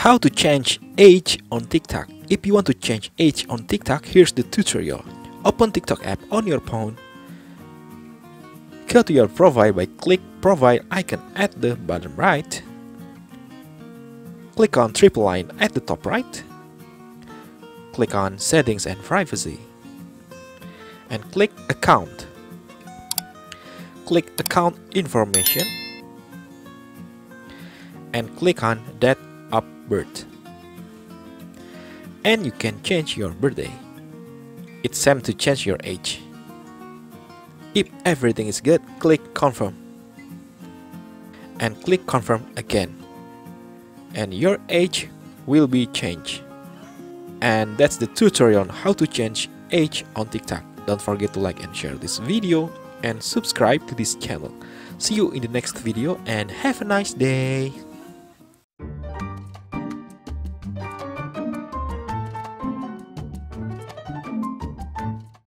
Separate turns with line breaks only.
How to change age on TikTok. If you want to change age on TikTok, here's the tutorial. Open TikTok app on your phone. Go to your profile by click profile icon at the bottom right. Click on triple line at the top right. Click on settings and privacy. And click account. Click account information. And click on date of birth. And you can change your birthday. It's time to change your age. If everything is good, click confirm. And click confirm again. And your age will be changed. And that's the tutorial on how to change age on TikTok. Don't forget to like and share this video and subscribe to this channel. See you in the next video and have a nice day.